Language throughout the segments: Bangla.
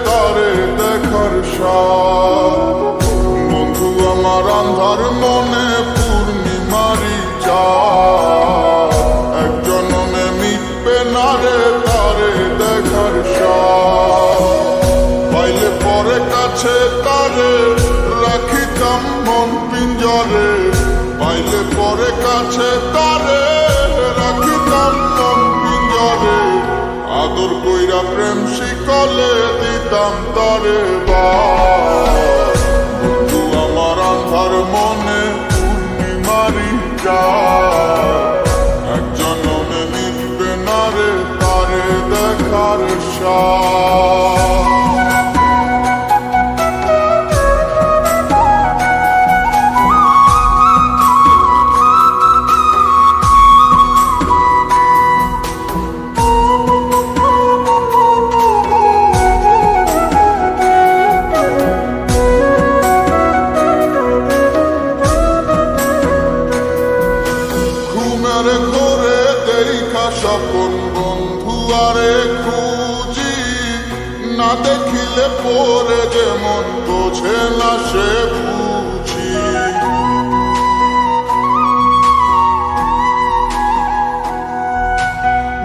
তারে দেখার সাথ। বন্ধু আমার আন্ধার মনে পূর্ণিমারি চাঁদ, এক জনমে মিটবে না রে তারে দেখার সাথ। পাইলে পরে কাছে তারে রাখিতাম মন পিঞ্জরে, পাইলে পরে কাছে তারে রাখিতাম মন পিঞ্জরে। আদর কইরা প্রেম শিকলে দিতাম তারে বাস। বন্ধু আমার আন্ধার মনে পূর্ণিমারি চাঁদ, এক জনমে মিটবে না রে তারে দেখার সাথ। ঘরে দেখা স্বপন বন্ধু আরে খুঁজি, না দেখিলে পরে যেমন বোঝে না সে বুঝি।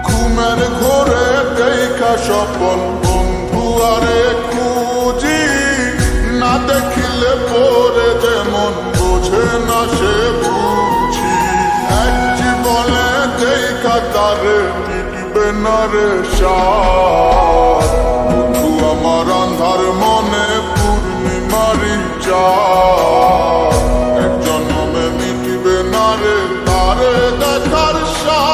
ঘুমের ঘরে দেখা স্বপন বন্ধু আরে খুঁজি, না দেখিলে পরে যেমন বোঝে না সে বুঝি। এক জীবনে দেখা তারে মিটবে না রে সাথ। বন্ধু আমার আন্ধার মনে পূর্ণিমারি চাঁদ, এক জনমে মিটবে না রে তারে দেখার সাথ।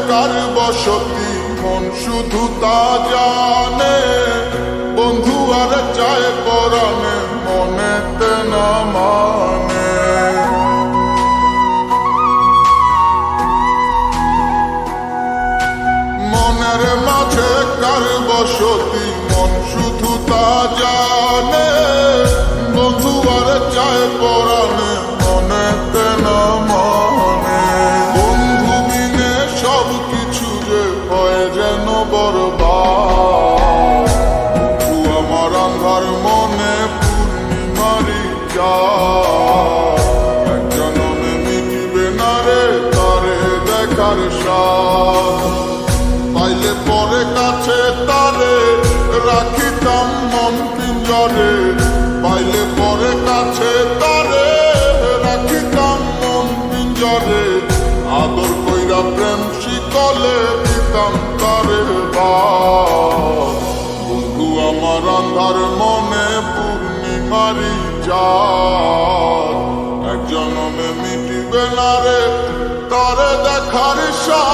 কার বসতি মন শুধু তা জানে, বন্ধু আর চায় পরাণে মনেতে না মানে। মনের মাঝে কার বসতি মন শুধু তা জানে, বন্ধু আর চায় পরাণে মনেতে না মানে। সব কিছু যে হয় যেন বরবাদ। বন্ধু আমার আন্ধার মনে পূর্ণিমারি চাঁদ, এক জনমে মিটবে না রে তারে দেখার সাথ। পাইলে পরে কাছে তারে রাখিতাম মন পিঞ্জরে, পাইলে পরে কাছে তারে রাখিতাম মন পিঞ্জরে। আদর কইরা প্রেম শিকলে দিতাম তারে বাস। বন্ধু আমার আন্ধার মনে পূর্ণিমারি চাঁদ, এক জনমে মিটবে না রে তারে দেখার সাথ।